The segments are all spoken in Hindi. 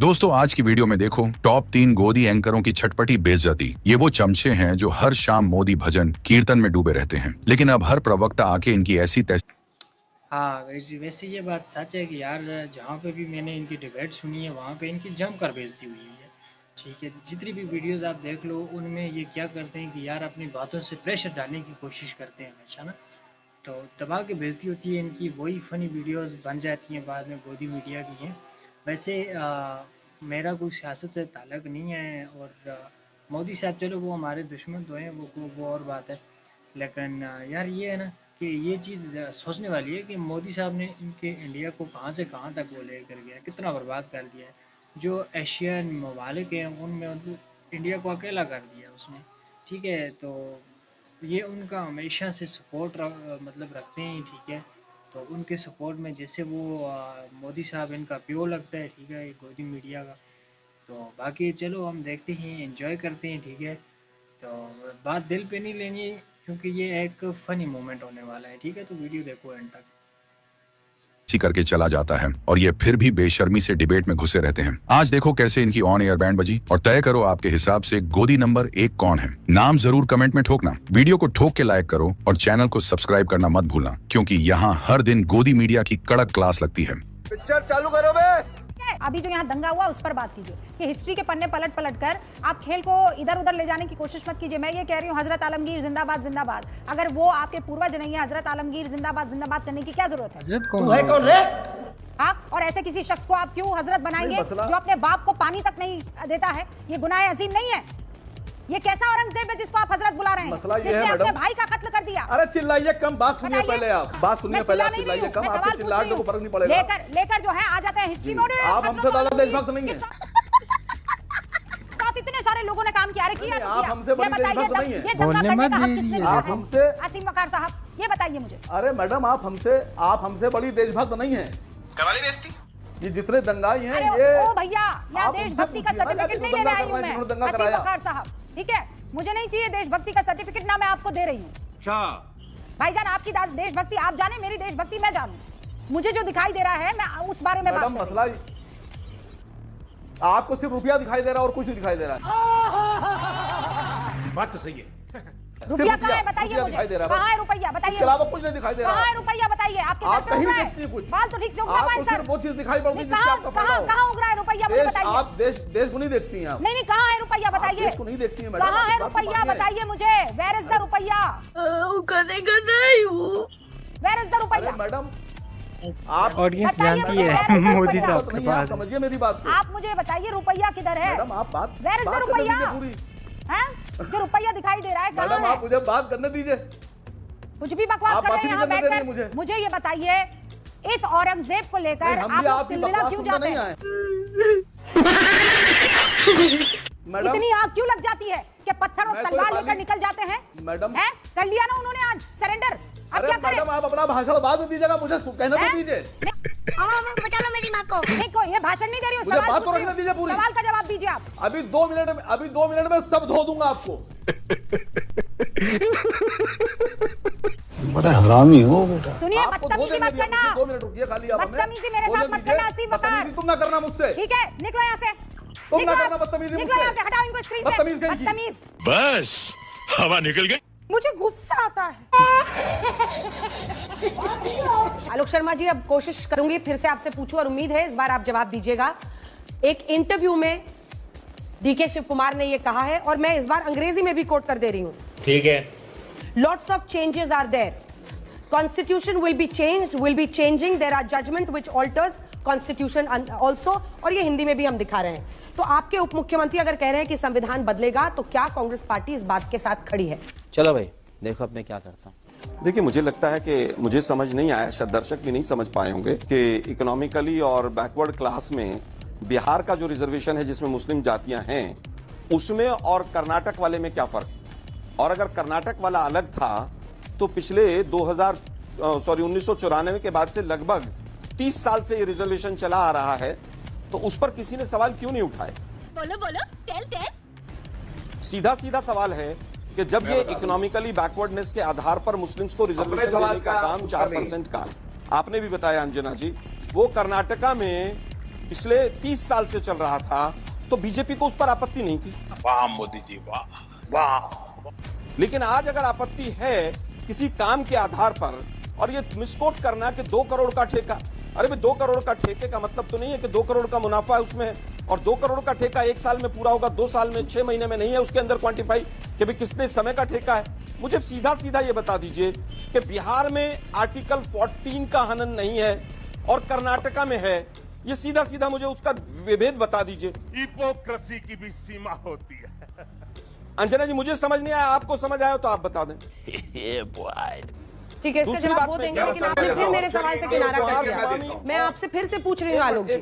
दोस्तों आज की वीडियो में देखो टॉप 3 गोदी एंकरों की छटपटी बेइज्जती। ये वो चमचे हैं जो हर शाम मोदी भजन कीर्तन में डूबे रहते हैं, लेकिन अब हर प्रवक्ता आके इनकी ऐसी तैसी। हाँ, वैसे ये बात सच है कि यार जहाँ पे भी मैंने इनकी डिबेट सुनी है वहाँ पे इनकी जमकर बेइज्जती हुई है। ठीक है, जितनी भी वीडियोस आप देख लो उनमें ये क्या करते हैं कि यार अपनी बातों से प्रेशर डालने की कोशिश करते हैं हमेशा ना, तो दबा के बेइज्जती होती है इनकी। वही फ़नी वीडियोस बन जाती हैं बाद में, गोदी मीडिया की हैं। वैसे मेरा कोई सियासत से ताल्लुक़ नहीं है और मोदी साहब चलो वो हमारे दुश्मन तो हैं, वो और बात है। लेकिन यार ये है ना कि ये चीज़ सोचने वाली है कि मोदी साहब ने इनके इंडिया को कहाँ से कहाँ तक वो लेकर गया, कितना बर्बाद कर दिया है। जो एशियन ममालिक हैं उनमें मतलब इंडिया को अकेला कर दिया उसने। ठीक है, तो ये उनका हमेशा से सपोर्ट मतलब रखते हैं। ठीक है, तो उनके सपोर्ट में जैसे वो मोदी साहब इनका प्योर लगता है। ठीक है, गोदी मीडिया का। तो बाकी चलो हम देखते हैं, एंजॉय करते हैं। ठीक है, तो बात दिल पे नहीं लेनी है क्योंकि ये एक फ़नी मोमेंट होने वाला है। ठीक है, तो वीडियो देखो एंड तक। करके चला जाता है और ये फिर भी बेशर्मी से डिबेट में घुसे रहते हैं। आज देखो कैसे इनकी ऑन एयर बैंड बजी और तय करो आपके हिसाब से गोदी नंबर 1 कौन है। नाम जरूर कमेंट में ठोकना, वीडियो को ठोक के लाइक करो और चैनल को सब्सक्राइब करना मत भूलना, क्योंकि यहाँ हर दिन गोदी मीडिया की कड़क क्लास लगती है। पिक्चर चालू करो बे। अभी जो यहाँ दंगा हुआ उस पर बात कीजिए कि हिस्ट्री के पन्ने पलट पलट कर आप खेल को इधर उधर ले जाने की कोशिश मत कीजिए। मैं ये कह रही हूँ हजरत आलमगीर जिंदाबाद जिंदाबाद। अगर वो आपके पूर्वज नहीं है, हजरत आलमगीर जिंदाबाद जिंदाबाद करने की क्या जरूरत है? हजरत तू है कौन रे? हाँ, और ऐसे किसी शख्स को आप क्यों हजरत बनाएंगे जो अपने बाप को पानी तक नहीं देता है? ये गुनाह अजीम नहीं है? ये कैसा औरंगजेब है जिसको आप हजरत बुला रहे हैं, मसला ये जिसने है अपने मैडम। भाई का कत्ल कर दिया? अरे चिल्लाइए कम, बात सुनिए बताइए। पहले। आप बात सुनिए मैं पहले, आप चिल्ला नहीं चिल्लाइए रही हूँ, कम, मैं आपके सवाल चिल्लाहट पूछ को फर्क रही नहीं हूँ। पड़ेगा। लेकर जो है आ जाते हैं हिस्ट्री में। आप हमसे ज्यादा देशभक्त नहीं है। साथ इतने सारे लोगों ने काम किया है, किया आप हमसे बड़ी देशभक्त नहीं है। ये दंगा करने का हक किसने दिया आप है? हमसे असीम वकार साहब, ये बताइए मुझे। अरे मैडम आप हमसे बड़ी देशभक्त नहीं है। करवाली बेइज्जती। ये जितने दंगाई हैं अरे ये ओ भैया, यहाँ आप देशभक्ति का उनसे पूछिए ना, सर्टिफिकेट नहीं जाके लेने आई हूँ दंगा मैं। करना है, जिन्होंने दंगा असीम कराया। वकार साहब, ठीक है, मुझे नहीं चाहिए देशभक्ति का सर्टिफिकेट, ना मैं आपको दे रही हूँ। अच्छा भाईजान आपकी देशभक्ति आप जाने, मेरी देशभक्ति मैं जानूं। मुझे जो दिखाई दे रहा है मैं उस बारे में बात मैडम कर मसला आपको सिर्फ रुपया दिखाई दे रहा है और कुछ नहीं दिखाई दे रहा है। बात तो सही है। रुपया कहाँ है बताइए मुझे, दिखाई दे रहा कहाँ है रुपया बताइए, इसके अलावा कुछ नहीं दिखाई दे रहा कहाँ है रुपया बताइए। आपके सर आप पे कहीं उग नहीं रहा देखती है, कुछ। बाल तो ठीक से उग रहा आपको है सर। सिर्फ वो चीज दिखाई पड़ती है जिससे आपका फायदा हो। कहाँ उग रहा है रुपया मुझे बताइए। आप देश को नहीं देखती हैं आप। नहीं कहाँ है रुपया बताइए। देश को नहीं देखती हैं मैडम। कहाँ है आपकी बात तो रुपया मानिए। बताइए मुझे। वेयर इज द रुपया? वेयर इज द रुपया? अरे मैडम आप ऑडियंस बताइए जानती मुझे, है where is the मोदी रुपया? साहब के नहीं आप पास। समझिए मेरी बात को। आप मुझे बताइए रुपया किधर है? मैडम आप बात Where is the बात करने रुपया? दीजिए पूरी। हैं? जो रुपया दिखाई दे रहा है कहाँ मैडम है? आप मुझे बात करने दीजिए। कुछ भी बकवास आप कर रहे बात ही हैं नहीं यहाँ करने दे रही बैठकर। मुझे। मुझे ये बताइए इस औरंगजेब को लेकर नहीं, हम आप भी लोग आपकी तिलमिला बकवास क्यों सुनने जाते नहीं हैं? आए। मैडम इतनी आग क्यों लग जाती है कि पत्थर और मैं कोई तलवार खाली- लेकर निकल जाते हैं? मैडम हैं? कर लिया ना उन्होंने आज सरेंडर। अब अरे क्या करें? मैडम आप अपना भाषण बाद में दीजिएगा, मुझे कहने तो हैं? दीजिए। बचा लो मेरी माँ को। नहीं कोई ये भाषण नहीं दे रही हूँ, मुझे सवाल बात तो पूछ रही रखने हूँ। दीजिए पूरी। सवाल का जवाब दीजिए आप। अभी 2 मिनट में सब धो दूंगा आपको। बड़ा हरामी हो बेटा। सुनिए, आपको धो बदतमीजी देंगे मत भी, करना। 2 मिनट रुकिए खाली आप हमें। बदतमीजी मेरे बोलने साथ मत दीजिए। करना, असीम वकार। बदतमीजी तुम ना करना मुझसे। ठीक है, निकलो यहाँ से। तुम ना निकलो करना आप। बदतमीजी निकलो मुझसे। यहाँ से, हटाओ इनको स्क्रीन से। बदतमीज कहीं की। बदतमीज। बस हवा निकल गई। मुझे गुस्सा आता है। आलोक शर्मा जी, अब कोशिश करूंगी फिर से आपसे पूछूं और उम्मीद है इस बार आप जवाब दीजिएगा। एक इंटरव्यू में डीके शिव कुमार ने यह कहा है और मैं इस बार अंग्रेजी में भी कोट कर दे रही हूं। ठीक है। Lots of changes are there, constitution will be changed, will be changing, there are judgement which alters constitution also. और ये हिंदी में भी हम दिखा रहे हैं। तो आपके उप मुख्यमंत्री अगर कह रहे हैं कि संविधान बदलेगा, तो क्या कांग्रेस पार्टी इस बात के साथ खड़ी है? चलो भाई देखो अब मैं क्या करता हूँ। देखिए मुझे लगता है कि मुझे समझ नहीं आया, शायद दर्शक भी नहीं समझ पाए होंगे कि इकोनॉमिकली और बैकवर्ड क्लास में बिहार का जो रिजर्वेशन है जिसमें मुस्लिम जातियां हैं उसमें और कर्नाटक वाले में क्या फर्क। और अगर कर्नाटक वाला अलग था तो पिछले 1994 के बाद से लगभग 30 साल से ये रिजर्वेशन चला आ रहा है, तो उस पर किसी ने सवाल क्यों नहीं उठाए? बोलो बोलो, टेल। सीधा सीधा सवाल है कि जब ये इकोनॉमिकली बैकवर्डनेस के आधार पर मुस्लिम्स को रिजर्वेशन देने का काम 4% का आपने भी बताया अंजना जी, वो कर्नाटका में पिछले 30 साल से चल रहा था तो बीजेपी को उस पर आपत्ति नहीं थी। वाह मोदी जी वाह वाह। लेकिन आज अगर आपत्ति है किसी काम के आधार पर, और ये मिसकोट करना कि 2 करोड़ का ठेका, अरे भाई 2 करोड़ का ठेके का मतलब तो नहीं है कि 2 करोड़ का मुनाफा है उसमें, और 2 करोड़ का ठेका 1 साल में पूरा होगा, 2 साल में, 6 महीने में नहीं है उसके अंदर क्वांटिफाई कि भाई कितने समय का ठेका है। मुझे सीधा सीधा ये बता दीजिए कि बिहार में आर्टिकल 14 का हनन नहीं है और कर्नाटका में है, ये सीधा सीधा मुझे उसका विभेद बता दीजिए। हिपोक्रेसी की भी सीमा होती है। अंजना जी मुझे समझ नहीं आया, आपको समझ आया तो आप बता दें। ठीक है, इसका दूसरी जवाब बात वो मैं देंगे, क्या लेकिन बताऊं? आपने फिर मेरे सवाल से किनारा कर जवाहर दिया। स्वामी- मैं आपसे फिर से पूछ रही हूँ आलोक जी,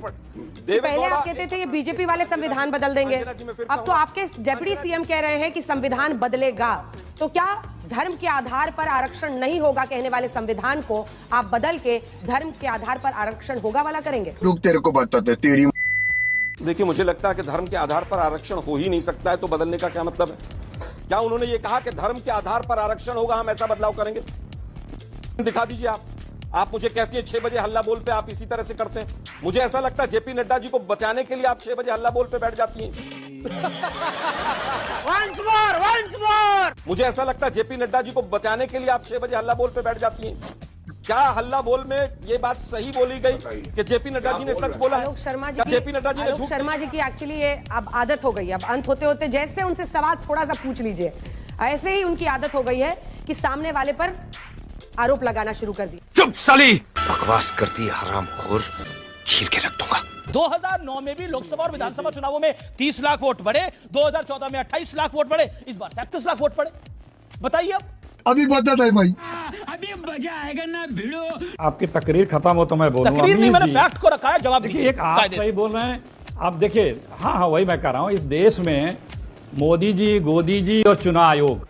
पहले आप कहते थे ये बीजेपी वाले संविधान बदल देंगे, अब तो आपके डेप्यूटी सीएम कह रहे हैं कि संविधान बदलेगा। तो क्या धर्म के आधार पर आरक्षण नहीं होगा कहने वाले संविधान को आप बदल के धर्म के आधार पर आरक्षण होगा वाला करेंगे? रुक, तेरे को बताते तेरी। देखिए मुझे लगता है कि धर्म के आधार पर आरक्षण हो ही नहीं सकता है, तो बदलने का क्या मतलब है? क्या उन्होंने ये कहा कि धर्म के आधार पर आरक्षण होगा, हम ऐसा बदलाव करेंगे? दिखा दीजिए आप मुझे कहती है 6 बजे हल्ला बोल पे आप इसी तरह से करते हैं। मुझे ऐसा लगता है जेपी नड्डा जी को बचाने के लिए आप 6 बजे हल्ला बोल पे बैठ जाती हैं। Once more! मुझे ऐसा लगता है जेपी नड्डा जी को बचाने के लिए आप 6 बजे हल्ला बोल पे बैठ जाती हैं। क्या हल्ला बोल में ये बात सही बोली गई कि जेपी नड्डा जी ने सच बोला है? आलोक शर्मा जी क्या जेपी नड्डा जी ने झूठ शर्मा जी की एक्चुअली ये अब आदत हो गई है, अब अंत होते होते जैसे उनसे सवाल थोड़ा सा पूछ लीजिए, ऐसे ही उनकी आदत हो गई है कि सामने वाले पर आरोप लगाना शुरू कर दी। चुप साली, बकवास करती है हरामखोर, छील के रख दूंगा। 2009 में भी लोकसभा और विधानसभा चुनावों में 30 लाख वोट बढ़े, 2014 में 28 लाख वोट बढ़े, इस बार 37 लाख वोट बढ़े। बताइए अब अभी बता दे भाई, अभी मजा आएगा ना भिड़ो। आपकी तकरीर खत्म हो तो मैं बोलूंगा। तकरीर नहीं, मैंने फैक्ट को रखा है, जवाब देखिए। एक आप सही बोल रहे हैं, आप देखिए। हाँ वही मैं कह रहा हूँ, इस देश में मोदी जी, गोदी जी और चुनाव आयोग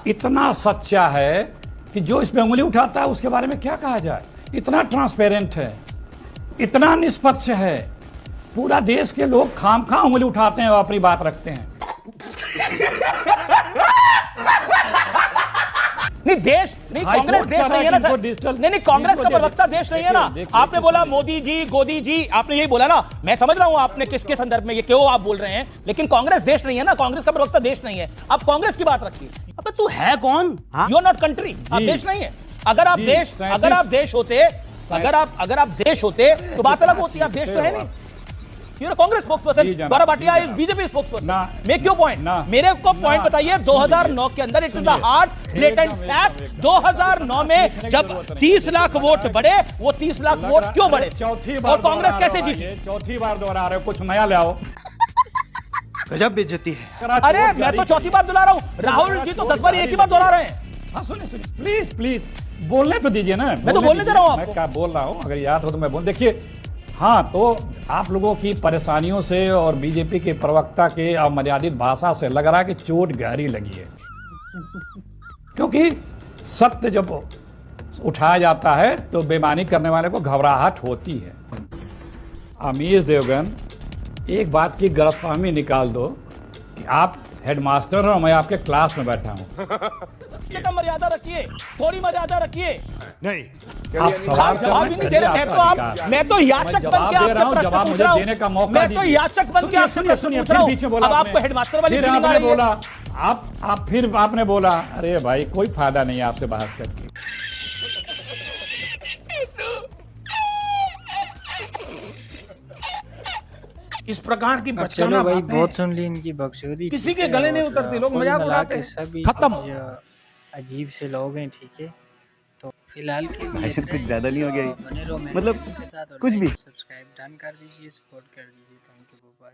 इतना सच्चा है कि जो इस पे उंगली उठाता है उसके बारे में क्या कहा जाए। इतना ट्रांसपेरेंट है, इतना निष्पक्ष है, पूरा देश के लोग खामखा उंगली उठाते हैं और अपनी बात रखते हैं। नहीं देश नहीं, कांग्रेस देश नहीं है ना सर। नहीं, कांग्रेस का प्रवक्ता देश नहीं है ना। आपने बोला मोदी जी, गोदी जी, आपने यही बोला ना। मैं समझ रहा हूं आपने किसके संदर्भ में ये क्यों आप बोल रहे हैं, लेकिन कांग्रेस देश नहीं है ना, कांग्रेस का प्रवक्ता देश नहीं है। आप कांग्रेस की बात रखिए। अबे तू है कौन? यू आर नॉट कंट्री, आप देश नहीं है। अगर आप देश होते तो बात अलग होती है। आप देश तो है नहीं। You're a Congress spokesperson. Gaurav Bhatia is BJP spokesperson. Make your point. मेरे को पॉइंट बताइए। 2009 के अंदर it is a hard blatant fact. 2009 में जब 30 लाख वोट बढ़े, वो 30 लाख वोट क्यों बढ़े और कांग्रेस कैसे जीती? चौथी बार दोहरा रहे हो, कुछ नया ले आओ। गजब बेइज्जती है। अरे मैं तो चौथी बार दोहरा रहा हूँ, राहुल जी तो 10 बार एक ही बार दोहरा रहे हैं। हाँ सुनिए, प्लीज प्लीज बोलने तो दीजिए ना। मैं तो बोलने दे रहा हूँ आपको। मैं क्या बोल रहा हूँ, अगर याद हो तो मैं बोल। देखिए, हाँ तो आप लोगों की परेशानियों से और बीजेपी के प्रवक्ता के अमर्यादित भाषा से लग रहा है कि चोट गहरी लगी है। क्योंकि सत्य जब उठाया जाता है तो बेईमानी करने वाले को घबराहट होती है। अमीश देवगन, एक बात की गलतफहमी निकाल दो कि आप हेडमास्टर और मैं आपके क्लास में बैठा हूँ। मर्यादा रखिए, थोड़ी मर्यादा रखिए। नहीं, आप सवाल जवाब भी नहीं दे रहे। मैं तो याचक बन के आपसे प्रश्न पूछ रहा हूं। मैं तो याचक बन के आपसे प्रश्न पूछ रहा हूं। अब आपको हेडमास्टर वाली फीलिंग आ रही है। बोला आप फिर आपने बोला, अरे भाई कोई फायदा नहीं है आपसे बहस करके। इस प्रकार की बचकाना भाई बहुत सुन ली इनकी बकचोदी। किसी के गले नहीं उतरती, लोग मजाक उड़ाते। खत्म। अजीब से लोग हैं, ठीक है। तो फिलहाल के लिए कुछ ज्यादा नहीं हो गया, बने रहो मतलब के साथ, कुछ भी। सब्सक्राइब डन कर दीजिए, सपोर्ट कर दीजिए। Thank you, bye.